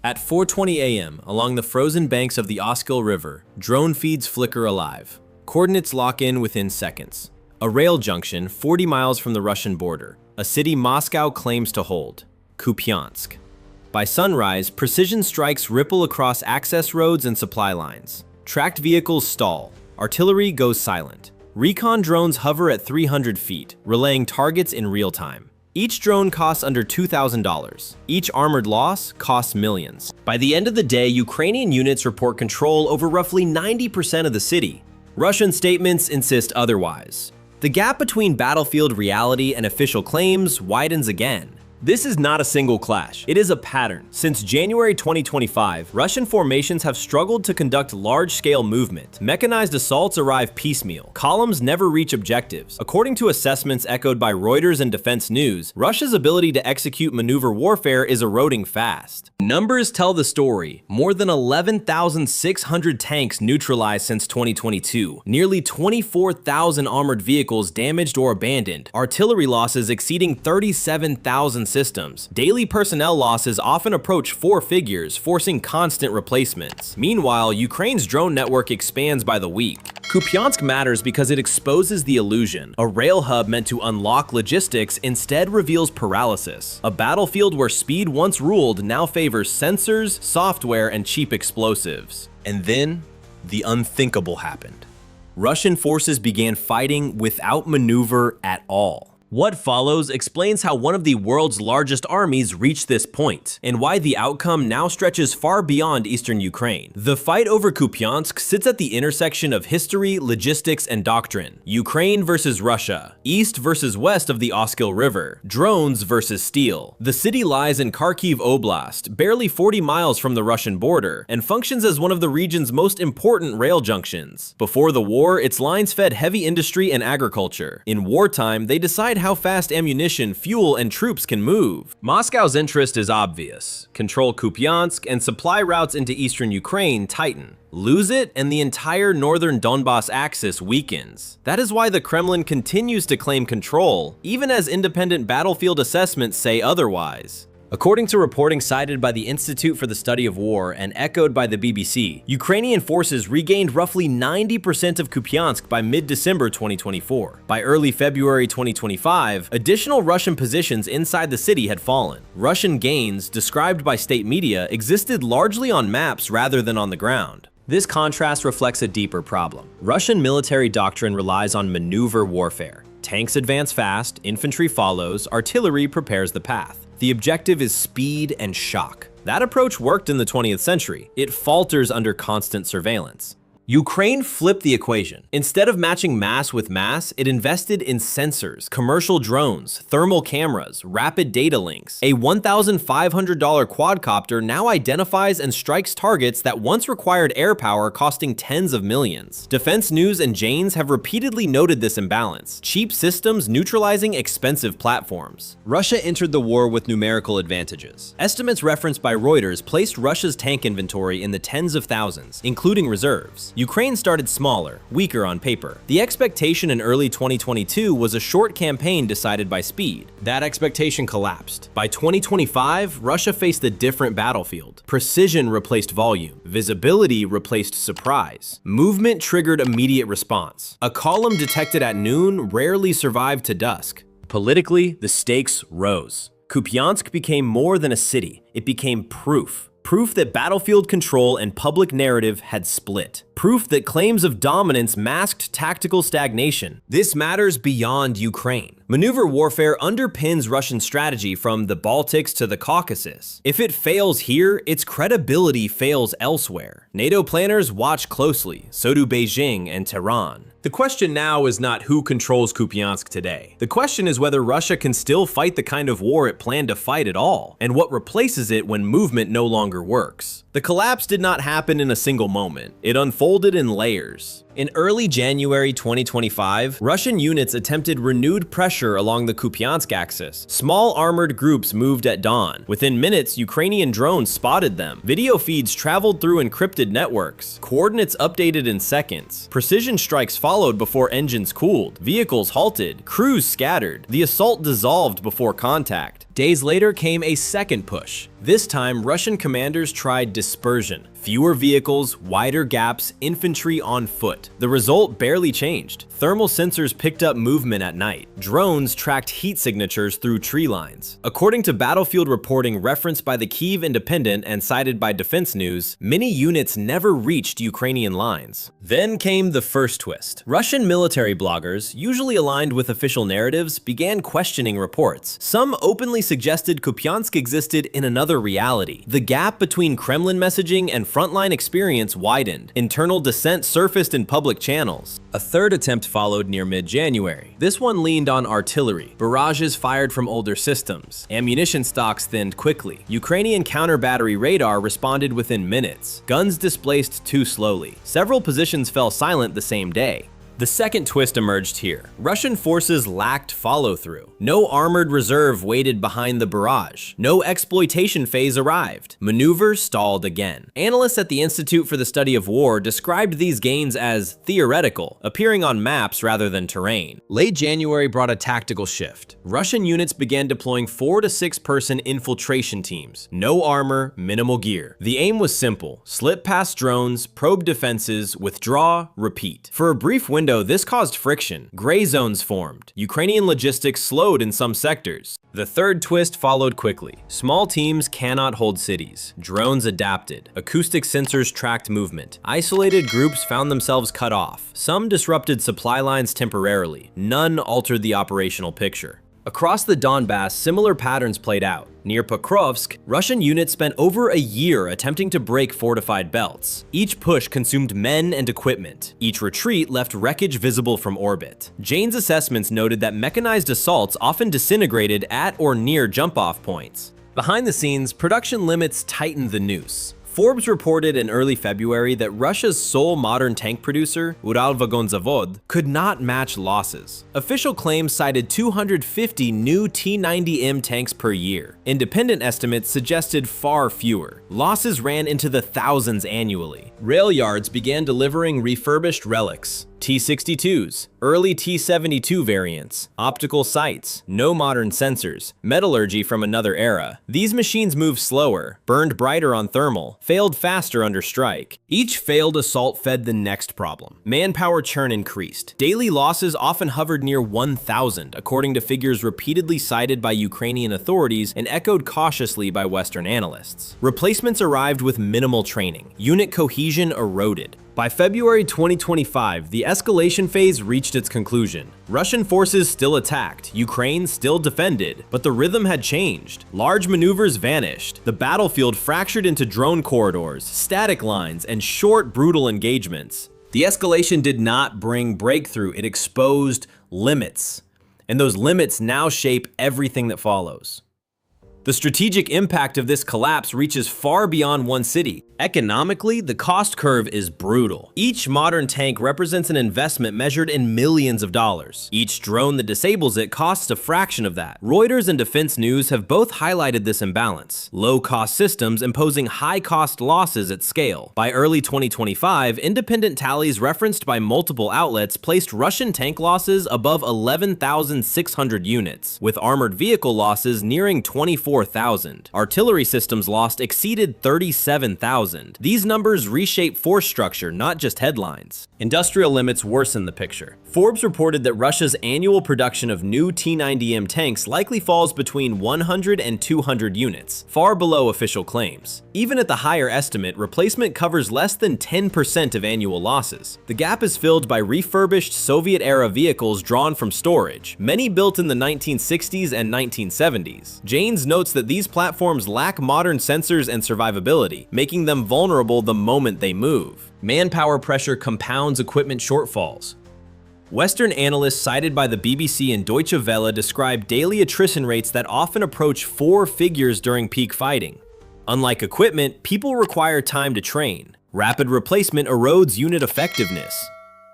At 4:20 a.m., along the frozen banks of the Oskil River, drone feeds flicker alive. Coordinates lock in within seconds. A rail junction 40 miles from the Russian border, a city Moscow claims to hold, Kupyansk. By sunrise, precision strikes ripple across access roads and supply lines. Tracked vehicles stall. Artillery goes silent. Recon drones hover at 300 feet, relaying targets in real time. Each drone costs under $2,000. Each armored loss costs millions. By the end of the day, Ukrainian units report control over roughly 90% of the city. Russian statements insist otherwise. The gap between battlefield reality and official claims widens again. This is not a single clash, it is a pattern. Since January 2025, Russian formations have struggled to conduct large-scale movement. Mechanized assaults arrive piecemeal. Columns never reach objectives. According to assessments echoed by Reuters and Defense News, Russia's ability to execute maneuver warfare is eroding fast. Numbers tell the story. More than 11,600 tanks neutralized since 2022. Nearly 24,000 armored vehicles damaged or abandoned. Artillery losses exceeding 37,000 systems. Daily personnel losses often approach 4 figures, forcing constant replacements. Meanwhile, Ukraine's drone network expands by the week. Kupyansk matters because it exposes the illusion. A rail hub meant to unlock logistics instead reveals paralysis. A battlefield where speed once ruled now favors sensors, software, and cheap explosives. And then, the unthinkable happened. Russian forces began fighting without maneuver at all. What follows explains how one of the world's largest armies reached this point, and why the outcome now stretches far beyond eastern Ukraine. The fight over Kupyansk sits at the intersection of history, logistics, and doctrine. Ukraine versus Russia, east versus west of the Oskil River, drones versus steel. The city lies in Kharkiv Oblast, barely 40 miles from the Russian border, and functions as one of the region's most important rail junctions. Before the war, its lines fed heavy industry and agriculture. In wartime, they decide how fast ammunition, fuel, and troops can move. Moscow's interest is obvious. Control Kupyansk and supply routes into eastern Ukraine tighten. Lose it, and the entire northern Donbas axis weakens. That is why the Kremlin continues to claim control, even as independent battlefield assessments say otherwise. According to reporting cited by the Institute for the Study of War and echoed by the BBC, Ukrainian forces regained roughly 90% of Kupyansk by mid-December 2024. By early February 2025, additional Russian positions inside the city had fallen. Russian gains, described by state media, existed largely on maps rather than on the ground. This contrast reflects a deeper problem. Russian military doctrine relies on maneuver warfare. Tanks advance fast, infantry follows, artillery prepares the path. The objective is speed and shock. That approach worked in the 20th century. It falters under constant surveillance. Ukraine flipped the equation. Instead of matching mass with mass, it invested in sensors, commercial drones, thermal cameras, rapid data links. A $1,500 quadcopter now identifies and strikes targets that once required air power, costing tens of millions. Defense News and Janes have repeatedly noted this imbalance. Cheap systems neutralizing expensive platforms. Russia entered the war with numerical advantages. Estimates referenced by Reuters placed Russia's tank inventory in the tens of thousands, including reserves. Ukraine started smaller, weaker on paper. The expectation in early 2022 was a short campaign decided by speed. That expectation collapsed. By 2025, Russia faced a different battlefield. Precision replaced volume. Visibility replaced surprise. Movement triggered immediate response. A column detected at noon rarely survived to dusk. Politically, the stakes rose. Kupyansk became more than a city. It became proof. Proof that battlefield control and public narrative had split. Proof that claims of dominance masked tactical stagnation. This matters beyond Ukraine. Maneuver warfare underpins Russian strategy from the Baltics to the Caucasus. If it fails here, its credibility fails elsewhere. NATO planners watch closely, so do Beijing and Tehran. The question now is not who controls Kupyansk today. The question is whether Russia can still fight the kind of war it planned to fight at all, and what replaces it when movement no longer works. The collapse did not happen in a single moment. It unfolded in layers. In early January 2025, Russian units attempted renewed pressure along the Kupyansk axis. Small armored groups moved at dawn. Within minutes, Ukrainian drones spotted them. Video feeds traveled through encrypted networks. Coordinates updated in seconds. Precision strikes followed before engines cooled. Vehicles halted. Crews scattered. The assault dissolved before contact. Days later came a second push. This time, Russian commanders tried dispersion. Fewer vehicles, wider gaps, infantry on foot. The result barely changed. Thermal sensors picked up movement at night. Drones tracked heat signatures through tree lines. According to battlefield reporting referenced by the Kyiv Independent and cited by Defense News, many units never reached Ukrainian lines. Then came the first twist. Russian military bloggers, usually aligned with official narratives, began questioning reports. Some openly suggested Kupyansk existed in another reality. The gap between Kremlin messaging and frontline experience widened. Internal dissent surfaced in public channels. A third attempt followed near mid-January. This one leaned on artillery, barrages fired from older systems. Ammunition stocks thinned quickly. Ukrainian counter-battery radar responded within minutes. Guns displaced too slowly. Several positions fell silent the same day. The second twist emerged here. Russian forces lacked follow-through. No armored reserve waited behind the barrage. No exploitation phase arrived. Maneuvers stalled again. Analysts at the Institute for the Study of War described these gains as theoretical, appearing on maps rather than terrain. Late January brought a tactical shift. Russian units began deploying 4 to 6 person infiltration teams. No armor, minimal gear. The aim was simple: slip past drones, probe defenses, withdraw, repeat. For a brief window, this caused friction. Gray zones formed. Ukrainian logistics slowed in some sectors. The third twist followed quickly. Small teams cannot hold cities. Drones adapted. Acoustic sensors tracked movement. Isolated groups found themselves cut off. Some disrupted supply lines temporarily. None altered the operational picture. Across the Donbass, similar patterns played out. Near Pokrovsk, Russian units spent over a year attempting to break fortified belts. Each push consumed men and equipment. Each retreat left wreckage visible from orbit. Jane's assessments noted that mechanized assaults often disintegrated at or near jump-off points. Behind the scenes, production limits tightened the noose. Forbes reported in early February that Russia's sole modern tank producer, Uralvagonzavod, could not match losses. Official claims cited 250 new T-90M tanks per year. Independent estimates suggested far fewer. Losses ran into the thousands annually. Rail yards began delivering refurbished relics. T-62s, early T-72 variants, optical sights, no modern sensors, metallurgy from another era. These machines moved slower, burned brighter on thermal, failed faster under strike. Each failed assault fed the next problem. Manpower churn increased. Daily losses often hovered near 1,000, according to figures repeatedly cited by Ukrainian authorities and echoed cautiously by Western analysts. Replacements arrived with minimal training. Unit cohesion eroded. By February 2025, the escalation phase reached its conclusion. Russian forces still attacked, Ukraine still defended, but the rhythm had changed. Large maneuvers vanished. The battlefield fractured into drone corridors, static lines, and short, brutal engagements. The escalation did not bring breakthrough, it exposed limits. And those limits now shape everything that follows. The strategic impact of this collapse reaches far beyond one city. Economically, the cost curve is brutal. Each modern tank represents an investment measured in millions of dollars. Each drone that disables it costs a fraction of that. Reuters and Defense News have both highlighted this imbalance. Low-cost systems imposing high-cost losses at scale. By early 2025, independent tallies referenced by multiple outlets placed Russian tank losses above 11,600 units, with armored vehicle losses nearing 24,000. Artillery systems lost exceeded 37,000. These numbers reshape force structure, not just headlines. Industrial limits worsen the picture. Forbes reported that Russia's annual production of new T-90M tanks likely falls between 100 and 200 units, far below official claims. Even at the higher estimate, replacement covers less than 10% of annual losses. The gap is filled by refurbished Soviet-era vehicles drawn from storage, many built in the 1960s and 1970s. Janes notes that these platforms lack modern sensors and survivability, making them vulnerable the moment they move. Manpower pressure compounds equipment shortfalls. Western analysts cited by the BBC and Deutsche Welle describe daily attrition rates that often approach 4 figures during peak fighting. Unlike equipment, people require time to train. Rapid replacement erodes unit effectiveness.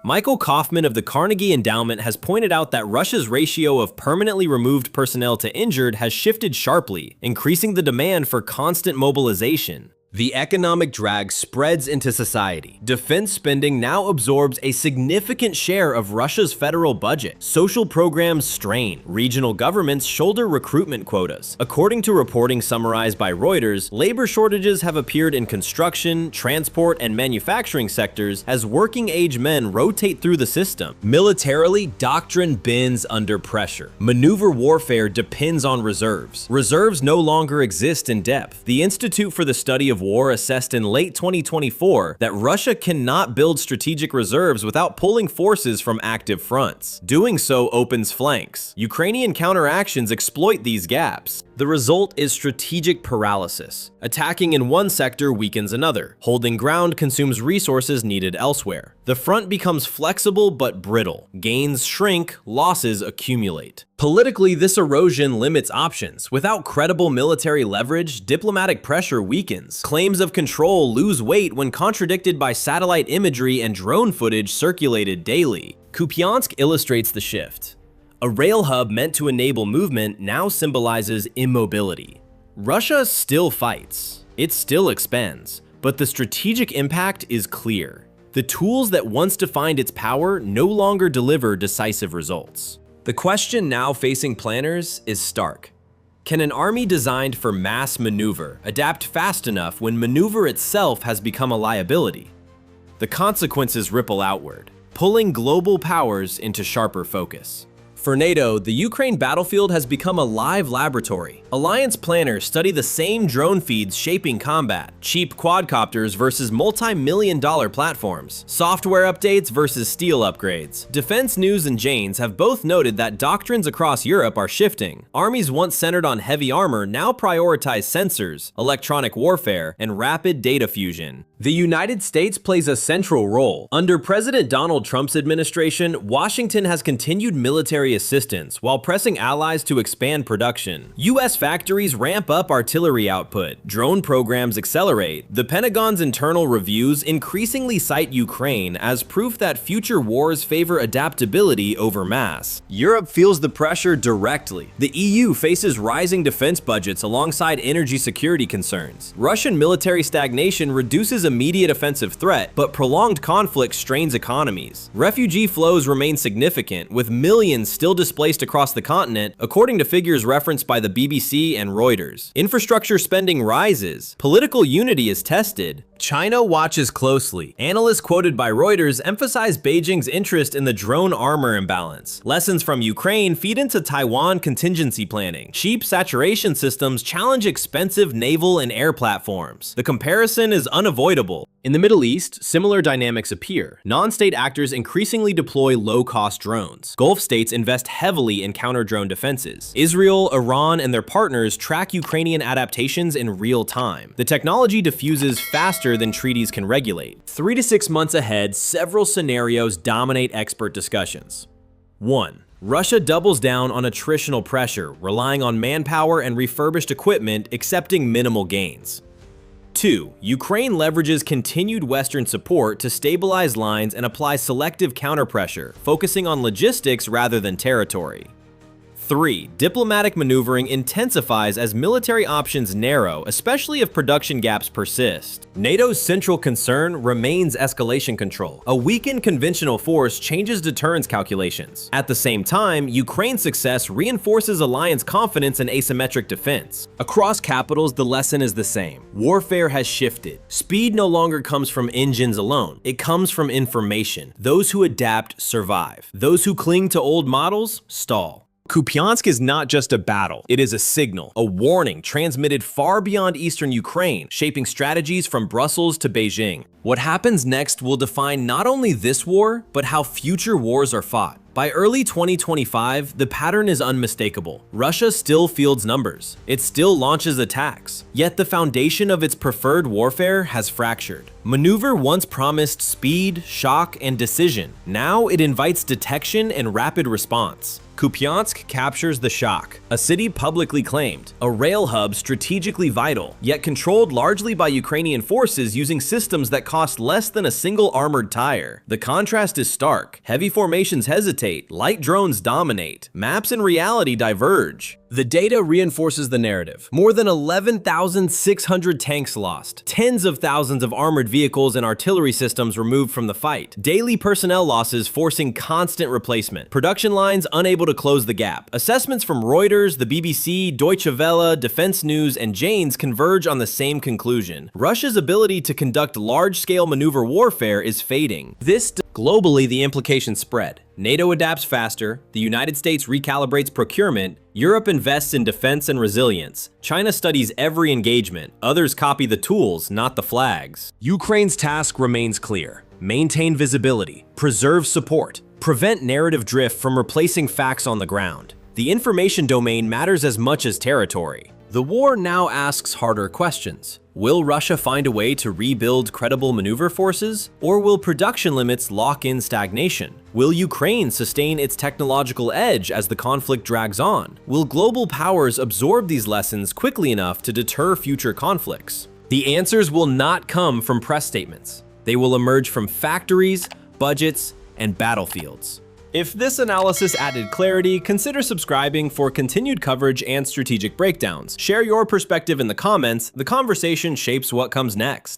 Michael Kaufman of the Carnegie Endowment has pointed out that Russia's ratio of permanently removed personnel to injured has shifted sharply, increasing the demand for constant mobilization. The economic drag spreads into society. Defense spending now absorbs a significant share of Russia's federal budget. Social programs strain. Regional governments shoulder recruitment quotas. According to reporting summarized by Reuters, labor shortages have appeared in construction, transport, and manufacturing sectors as working-age men rotate through the system. Militarily, Doctrine bends under pressure. Maneuver warfare depends on reserves. Reserves no longer exist in depth. The Institute for the Study of War assessed in late 2024 that Russia cannot build strategic reserves without pulling forces from active fronts. Doing so opens flanks. Ukrainian counteractions exploit these gaps. The result is strategic paralysis. Attacking in one sector weakens another. Holding ground consumes resources needed elsewhere. The front becomes flexible but brittle. Gains shrink, losses accumulate. Politically, this erosion limits options. Without credible military leverage, diplomatic pressure weakens. Claims of control lose weight when contradicted by satellite imagery and drone footage circulated daily. Kupyansk illustrates the shift. A rail hub meant to enable movement now symbolizes immobility. Russia still fights. It still expands. But the strategic impact is clear. The tools that once defined its power no longer deliver decisive results. The question now facing planners is stark. Can an army designed for mass maneuver adapt fast enough when maneuver itself has become a liability? The consequences ripple outward, pulling global powers into sharper focus. For NATO, the Ukraine battlefield has become a live laboratory. Alliance planners study the same drone feeds shaping combat, cheap quadcopters versus multi-million-dollar platforms, software updates versus steel upgrades. Defense News and Janes have both noted that doctrines across Europe are shifting. Armies once centered on heavy armor now prioritize sensors, electronic warfare, and rapid data fusion. The United States plays a central role. Under President Donald Trump's administration, Washington has continued military assistance while pressing allies to expand production. U.S. factories ramp up artillery output. Drone programs accelerate. The Pentagon's internal reviews increasingly cite Ukraine as proof that future wars favor adaptability over mass. Europe feels the pressure directly. The EU faces rising defense budgets alongside energy security concerns. Russian military stagnation reduces immediate offensive threat, but prolonged conflict strains economies. Refugee flows remain significant, with millions still displaced across the continent, according to figures referenced by the BBC and Reuters. Infrastructure spending rises. Political unity is tested. China watches closely. Analysts quoted by Reuters emphasize Beijing's interest in the drone armor imbalance. Lessons from Ukraine feed into Taiwan contingency planning. Cheap saturation systems challenge expensive naval and air platforms. The comparison is unavoidable. In the Middle East, similar dynamics appear. Non-state actors increasingly deploy low-cost drones. Gulf states invest heavily in counter-drone defenses. Israel, Iran, and their partners track Ukrainian adaptations in real time. The technology diffuses faster than treaties can regulate. 3 to 6 months ahead, several scenarios dominate expert discussions. 1. Russia doubles down on attritional pressure, relying on manpower and refurbished equipment, accepting minimal gains. 2. Ukraine leverages continued Western support to stabilize lines and apply selective counterpressure, focusing on logistics rather than territory. 3. Diplomatic maneuvering intensifies as military options narrow, especially if production gaps persist. NATO's central concern remains escalation control. A weakened conventional force changes deterrence calculations. At the same time, Ukraine's success reinforces alliance confidence in asymmetric defense. Across capitals, the lesson is the same. Warfare has shifted. Speed no longer comes from engines alone. It comes from information. Those who adapt survive. Those who cling to old models stall. Kupyansk is not just a battle, it is a signal, a warning transmitted far beyond eastern Ukraine, shaping strategies from Brussels to Beijing. What happens next will define not only this war, but how future wars are fought. By early 2025, the pattern is unmistakable. Russia still fields numbers. It still launches attacks. Yet the foundation of its preferred warfare has fractured. Maneuver once promised speed, shock, and decision. Now it invites detection and rapid response. Kupyansk captures the shock, a city publicly claimed, a rail hub strategically vital, yet controlled largely by Ukrainian forces using systems that cost less than a single armored tire. The contrast is stark. Heavy formations hesitate, light drones dominate, maps and reality diverge. The data reinforces the narrative. More than 11,600 tanks lost, tens of thousands of armored vehicles and artillery systems removed from the fight, daily personnel losses forcing constant replacement, production lines unable to close the gap. Assessments from Reuters, the BBC, Deutsche Welle, Defense News, and Jane's converge on the same conclusion. Russia's ability to conduct large-scale maneuver warfare is fading. Globally, the implications spread. NATO adapts faster, the United States recalibrates procurement, Europe invests in defense and resilience, China studies every engagement, others copy the tools, not the flags. Ukraine's task remains clear. Maintain visibility, preserve support, prevent narrative drift from replacing facts on the ground. The information domain matters as much as territory. The war now asks harder questions. Will Russia find a way to rebuild credible maneuver forces? Or will production limits lock in stagnation? Will Ukraine sustain its technological edge as the conflict drags on? Will global powers absorb these lessons quickly enough to deter future conflicts? The answers will not come from press statements. They will emerge from factories, budgets, and battlefields. If this analysis added clarity, consider subscribing for continued coverage and strategic breakdowns. Share your perspective in the comments. The conversation shapes what comes next.